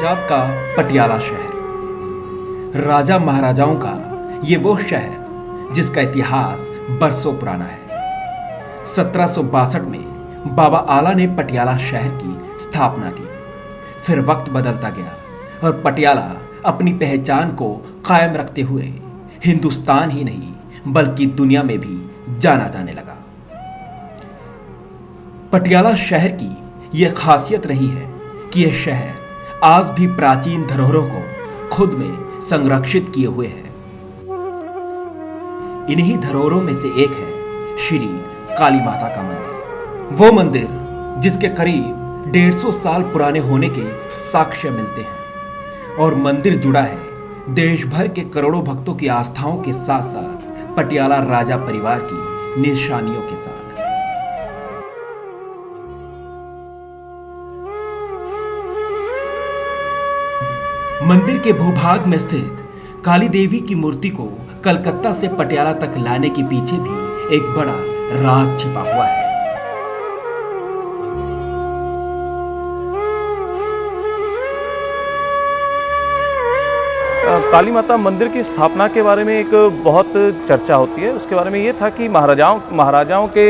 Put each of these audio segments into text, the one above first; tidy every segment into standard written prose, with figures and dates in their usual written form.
पंजाब का पटियाला शहर, राजा महाराजाओं का ये वो शहर जिसका इतिहास बरसों पुराना है। 1762 में बाबा आला ने पटियाला शहर की स्थापना की। फिर वक्त बदलता गया और पटियाला अपनी पहचान को कायम रखते हुए हिंदुस्तान ही नहीं बल्कि दुनिया में भी जाना जाने लगा। पटियाला शहर की यह खासियत रही है कि यह शहर आज भी प्राचीन धरोहरों को खुद में संरक्षित किए हुए है। इन्हीं धरोहरों में से एक है श्री काली माता का मंदिर। वो मंदिर जिसके करीब 150 साल पुराने होने के साक्ष्य मिलते हैं और मंदिर जुड़ा है देश भर के करोड़ों भक्तों की आस्थाओं के साथ साथ पटियाला राजा परिवार की निशानियों के साथ। मंदिर के भूभाग में स्थित काली देवी की मूर्ति को कलकत्ता से पटियाला तक लाने के पीछे भी एक बड़ा राज छिपा हुआ है। काली माता मंदिर की स्थापना के बारे में एक बहुत चर्चा होती है। उसके बारे में ये था कि महाराजाओं के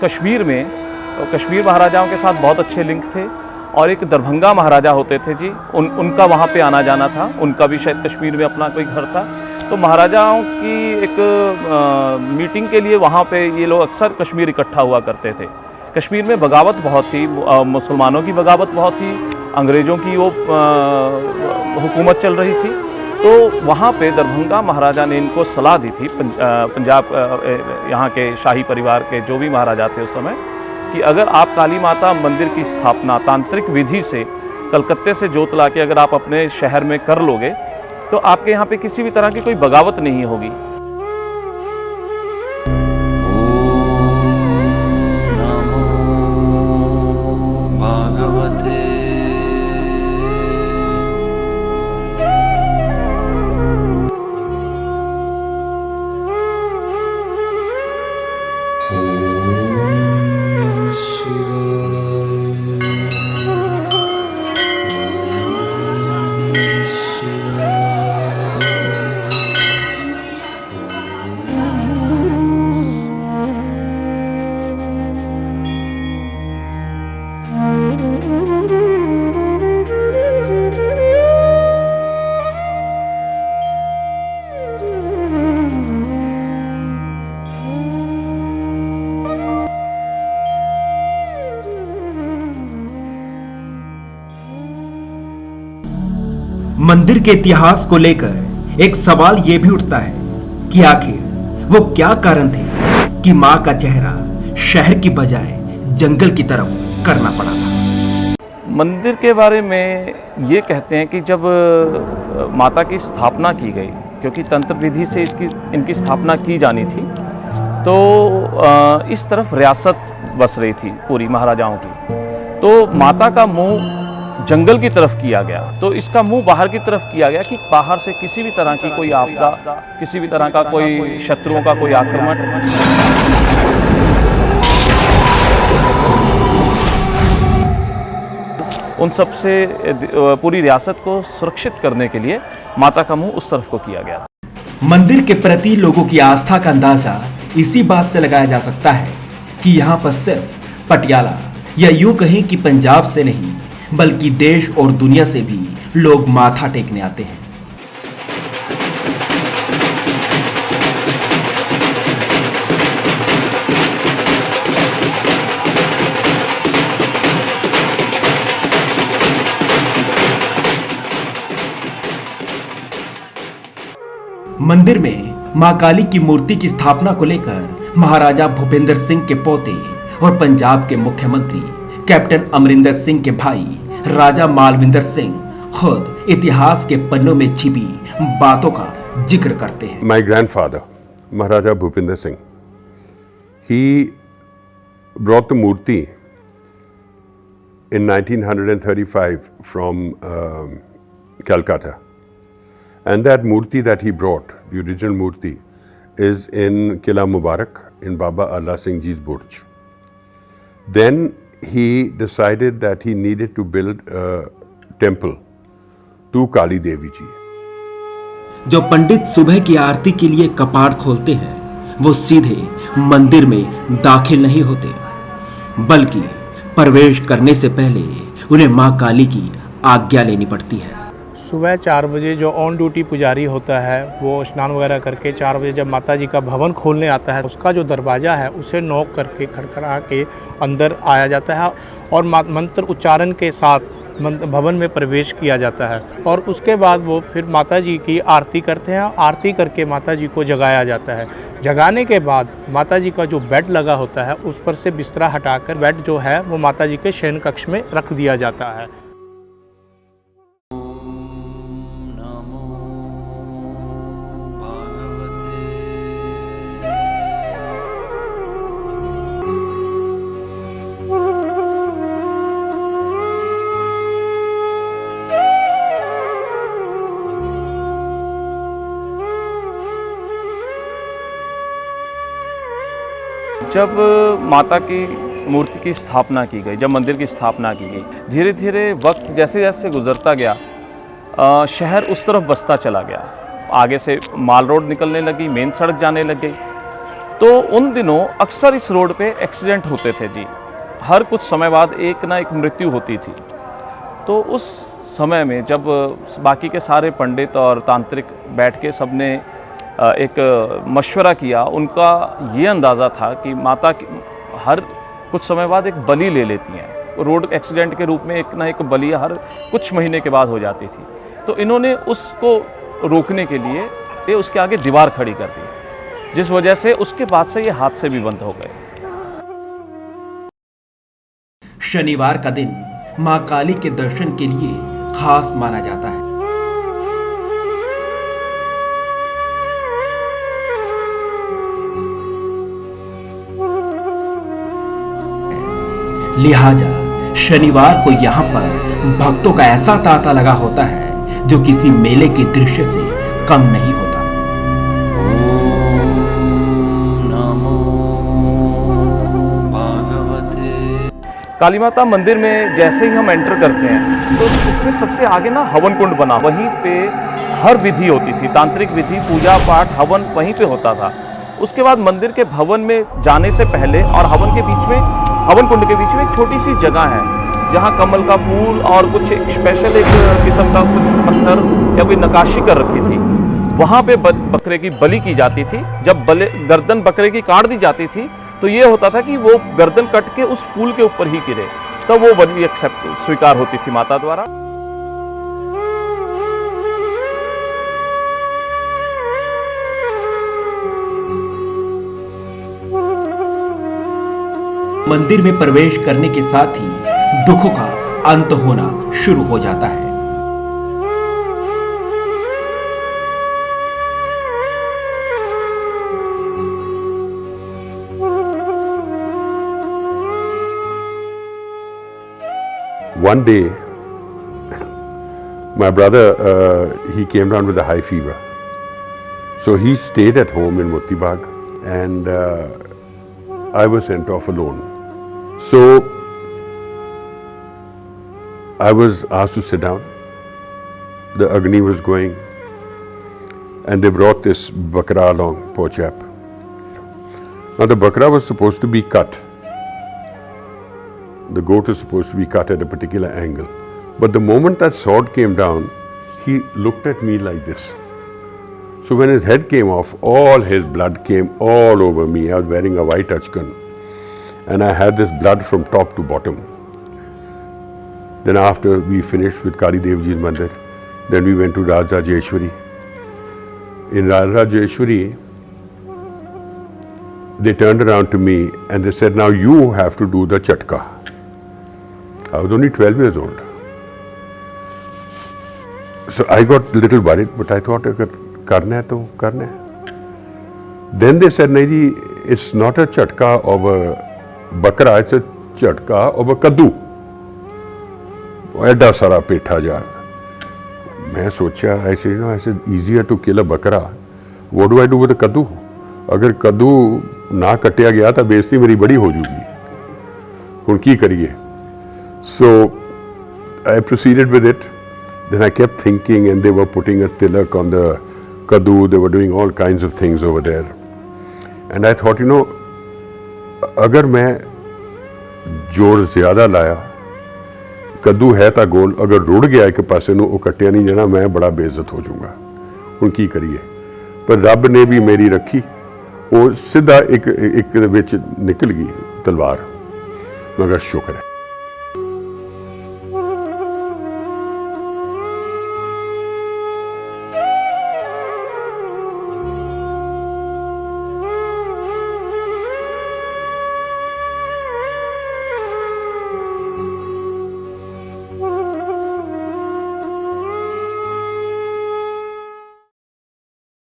कश्मीर महाराजाओं के साथ बहुत अच्छे लिंक थे और एक दरभंगा महाराजा होते थे जी, उनका वहाँ पे आना जाना था। उनका भी शायद कश्मीर में अपना कोई घर था। तो महाराजाओं की एक मीटिंग के लिए वहाँ पे ये लोग अक्सर कश्मीर इकट्ठा हुआ करते थे। कश्मीर में बगावत बहुत थी, मुसलमानों की बगावत बहुत थी, अंग्रेज़ों की वो हुकूमत चल रही थी। तो वहाँ पे दरभंगा महाराजा ने इनको सलाह दी थी, पंजाब यहाँ के शाही परिवार के जो भी महाराजा थे उस समय, कि अगर आप काली माता मंदिर की स्थापना तांत्रिक विधि से कलकत्ते से जोत ला के अगर आप अपने शहर में कर लोगे तो आपके यहाँ पे किसी भी तरह की कोई बगावत नहीं होगी। मंदिर के इतिहास को लेकर एक सवाल यह भी उठता है कि आखिर वो क्या कारण थे कि मां का चेहरा शहर की बजाय जंगल की तरफ करना पड़ा था। मंदिर के बारे में ये कहते हैं कि जब माता की स्थापना की गई, क्योंकि तंत्र विधि से इनकी स्थापना की जानी थी, तो इस तरफ रियासत बस रही थी पूरी महाराजाओं की। तो माता का मुंह जंगल की तरफ किया गया, तो इसका मुंह बाहर की तरफ किया गया कि बाहर से किसी भी तरह की कोई आपदा, किसी भी तरह का कोई शत्रुओं का कोई आक्रमण, उन सब से पूरी रियासत को सुरक्षित करने के लिए माता का मुंह उस तरफ को किया गया। मंदिर के प्रति लोगों की आस्था का अंदाजा इसी बात से लगाया जा सकता है कि यहाँ पर सिर्फ पटियाला या यूं कहें कि पंजाब से नहीं बल्कि देश और दुनिया से भी लोग माथा टेकने आते हैं। मंदिर में मां काली की मूर्ति की स्थापना को लेकर महाराजा भूपेंद्र सिंह के पोते और पंजाब के मुख्यमंत्री कैप्टन अमरिंदर सिंह के भाई राजा मालविंदर सिंह खुद इतिहास के पन्नों में छिपी बातों का जिक्र करते हैं। My grandfather, Maharaja Bhupinder Singh, he brought the murti in 1935 from Calcutta, and that murti that he brought, the original murti, is in Kila Mubarak in Baba Allah Singh Ji's Burj. Then he decided that he needed to build a temple to Kali Devi ji. जो पंडित सुबह की आरती के लिए कपाट खोलते हैं वो सीधे मंदिर में दाखिल नहीं होते, बल्कि प्रवेश करने से पहले उन्हें मां काली की आज्ञा लेनी पड़ती है। सुबह 4 बजे जो ऑन ड्यूटी पुजारी होता है वो स्नान वगैरह करके 4 बजे जब माता जी का भवन खोलने आता है, उसका जो दरवाज़ा है उसे नॉक करके खड़खड़ा के अंदर आया जाता है और मंत्र उच्चारण के साथ भवन में प्रवेश किया जाता है। और उसके बाद वो फिर माता जी की आरती करते हैं। आरती करके माता जी को जगाया जाता है। जगाने के बाद माता जी का जो बेड लगा होता है उस पर से बिस्तरा हटाकर बेड जो है वो माता जी के शयन कक्ष में रख दिया जाता है। जब माता की मूर्ति की स्थापना की गई, जब मंदिर की स्थापना की गई, धीरे धीरे वक्त जैसे जैसे गुजरता गया, शहर उस तरफ बसता चला गया। आगे से माल रोड निकलने लगी, मेन सड़क जाने लग गई। तो उन दिनों अक्सर इस रोड पे एक्सीडेंट होते थे जी। हर कुछ समय बाद एक ना एक मृत्यु होती थी। तो उस समय में जब बाकी के सारे पंडित और तांत्रिक बैठ के सबने एक मशवरा किया, उनका ये अंदाज़ा था कि माता की हर कुछ समय बाद एक बलि ले लेती हैं। रोड एक्सीडेंट के रूप में एक ना एक बलि हर कुछ महीने के बाद हो जाती थी। तो इन्होंने उसको रोकने के लिए ये उसके आगे दीवार खड़ी कर दी, जिस वजह से उसके बाद से ये हादसे भी बंद हो गए। शनिवार का दिन मां काली के दर्शन के लिए खास माना जाता है। लिहाजा शनिवार को यहाँ पर भक्तों का ऐसा तांता लगा होता है जो किसी मेले के दृश्य से कम नहीं होता। काली माता मंदिर में जैसे ही हम एंटर करते हैं तो उसमें सबसे आगे ना हवन कुंड बना, वहीं पे हर विधि होती थी, तांत्रिक विधि, पूजा पाठ, हवन वहीं पे होता था। उसके बाद मंदिर के भवन में जाने से पहले और हवन कुंड के बीच में एक छोटी सी जगह है जहाँ कमल का फूल और कुछ एक स्पेशल एक किस्म का कुछ पत्थर या कोई नक्काशी कर रखी थी। वहाँ पे बकरे की बलि की जाती थी। जब गर्दन बकरे की काट दी जाती थी तो ये होता था कि वो गर्दन कट के उस फूल के ऊपर ही गिरे, तब वो बलि स्वीकार होती थी माता द्वारा। मंदिर में प्रवेश करने के साथ ही दुखों का अंत होना शुरू हो जाता है। One day, my brother, he came down with a high fever. So he stayed at home in Motibagh and I was sent off alone. So I was asked to sit down. The Agni was going and they brought this bakra along, poor chap. Now the bakra was supposed to be cut. The goat is supposed to be cut at a particular angle. But the moment that sword came down, he looked at me like this. So when his head came off, all his blood came all over me. I was wearing a white achkan and I had this blood from top to bottom. Then after we finished with Kali Devi Ji's Mandir, then we went to Rajrajeshwari. In Rajrajeshwari, they turned around to me and they said, now you have to do the chatka. I was only 12 years old. So I got a little worried, but I thought, karna hai to karna hai. Then they said, Nahi, it's not a chatka of a bakra, it's a chatka of a kaddu. ऐडा सारा पेठा jar. मैं सोचा, I said, easier to kill a bakra. What do I do with a kaddu? अगर कद्दू ना कटिया गया तो बेइज्जती मेरी बड़ी हो जाएगी. हुण की करिए? So I proceeded with it. Then I kept thinking, and they were putting a tilak on the kaddu, they were doing all kinds of things over there. And I thought, अगर मैं जोर ज़्यादा लाया, कद्दू है तो गोल, अगर रुड़ गया एक पासे नूं, वो कट्टिया नहीं जाना, मैं बड़ा बेइज्जत हो जाऊँगा। हुण की करिए? पर रब ने भी मेरी रखी, वो सीधा एक विच निकल गई तलवार। मगर शुक्र है।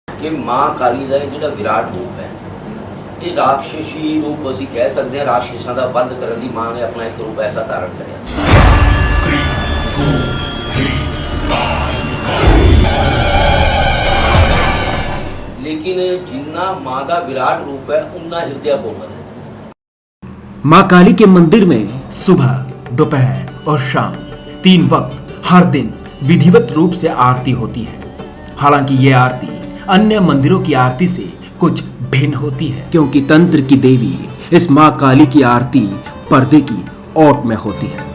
कि माँ काली ਦਾ ਜਿਹੜਾ ਵਿਰਾਟ ਰੂਪ ਹੈ, ਇਹ ਰਾਖਸ਼ੀ ਰੂਪ ਅਸੀਂ ਕਹਿ ਸਕਦੇ ਹਾਂ। ਰਾਖਸ਼ਾਂ ਦਾ ਵੱਧ ਕਰਨ ਲਈ ਮਾਂ ਨੇ ਆਪਣਾ ਇੱਕ ਰੂਪ ਐਸਾ ਧਾਰਨ ਕਰਿਆ ਸੀ। लेकिन जिन्ना माँ का विराट रूप है उन्ना हृदय कोमल है। मां काली के मंदिर में सुबह, दोपहर और शाम 3 वक्त हर दिन विधिवत रूप से आरती होती है। हालांकि ये आरती अन्य मंदिरों की आरती से कुछ भिन्न होती है, क्योंकि तंत्र की देवी इस मां काली की आरती पर्दे की ओट में होती है।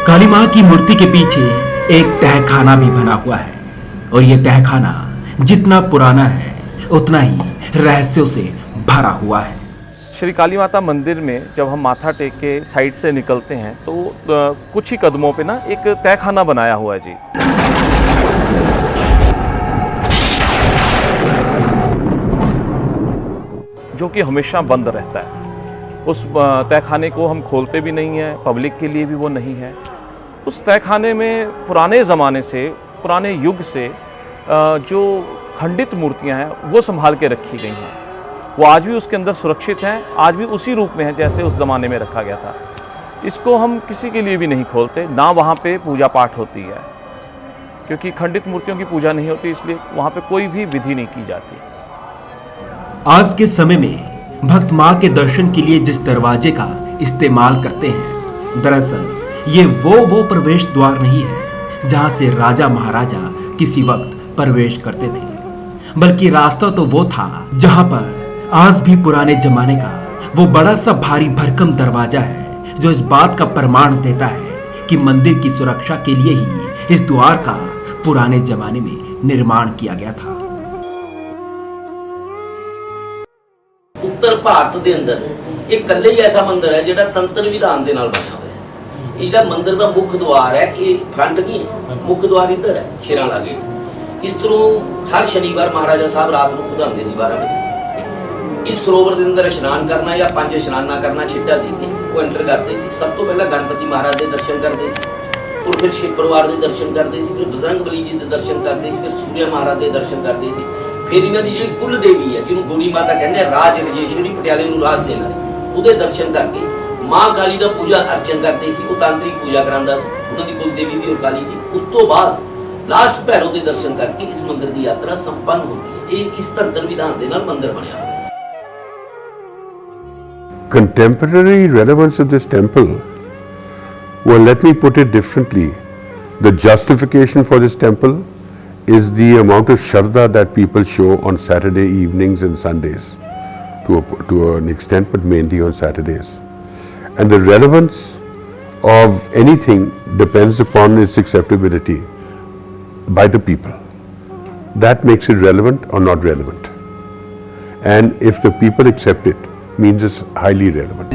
काली मां की मूर्ति के पीछे एक तहखाना भी बना हुआ है, और यह तहखाना जितना पुराना है उतना ही रहस्यों से भरा हुआ है। श्री काली माता मंदिर में जब हम माथा टेक के साइड से निकलते हैं तो कुछ ही कदमों पे ना एक तहखाना बनाया हुआ है जी, जो कि हमेशा बंद रहता है। उस तहखाने को हम खोलते भी नहीं हैं, पब्लिक के लिए भी वो नहीं है। उस तहखाने में पुराने ज़माने से, पुराने युग से जो खंडित मूर्तियां हैं वो संभाल के रखी गई हैं। वो आज भी उसके अंदर सुरक्षित हैं, आज भी उसी रूप में है जैसे उस ज़माने में रखा गया था। इसको हम किसी के लिए भी नहीं खोलते, ना वहाँ पे पूजा पाठ होती है, क्योंकि खंडित मूर्तियों की पूजा नहीं होती, इसलिए वहाँ पे कोई भी विधि नहीं की जाती। आज के समय में भक्त मां के दर्शन के लिए जिस दरवाजे का इस्तेमाल करते हैं, दरअसल ये वो प्रवेश द्वार नहीं है जहां से राजा महाराजा किसी वक्त प्रवेश करते थे, बल्कि रास्ता तो वो था जहां पर आज भी पुराने जमाने का वो बड़ा सा भारी भरकम दरवाजा है, जो इस बात का प्रमाण देता है कि मंदिर की सुरक्षा के लिए ही इस द्वार का पुराने जमाने में निर्माण किया गया था। उत्तर भारत के अंदर एक कल्ले ही ऐसा मंदिर है जिहड़ा तंत्र विधान दे नाल बनिया होया है। ये जिहड़ा मंदिर का मुख्य द्वार है, ये फ्रंट नहीं है, मुख्य द्वार इधर है, शिराला गेट। इस तरह हर शनिवार महाराजा साहब रात को खुदांदे सी 12 बजे। इस सरोवर के अंदर स्नान करना या 5 स्नान ना करना छिट्टा दे के वो एंटर करते सी। सब तो पहला गणपति महाराज के दर्शन करते सी, और फिर शिव परिवार के दर्शन करते सी, फिर बजरंग बली जी के दर्शन करते सी, फिर सूर्य महाराज के दर्शन करते सी। फिर इन्हों की जी कुल देवी है जिन्होंने गोरी माता कहते हैं, राज रजेश्वरी पटियाले नूं राज देने वाली, उहदे दर्शन करके मां काली का पूजा अर्चन करते सी। वो तांत्रिक पूजा करांदा सी उन्होंने कुल देवी की और काली की। उस तो बाद लास्ट भैरव के दर्शन करके इस मंदिर की यात्रा संपन्न होती है। ये इस तंत्र विधान के नाल मंदिर बनया हुआ है। Contemporary relevance of this temple, well, let me put it differently. The justification for this temple is the amount of shraddha that people show on Saturday evenings and Sundays, to an extent, but mainly on Saturdays. And the relevance of anything depends upon its acceptability by the people. That makes it relevant or not relevant. And if the people accept it, means it's highly relevant.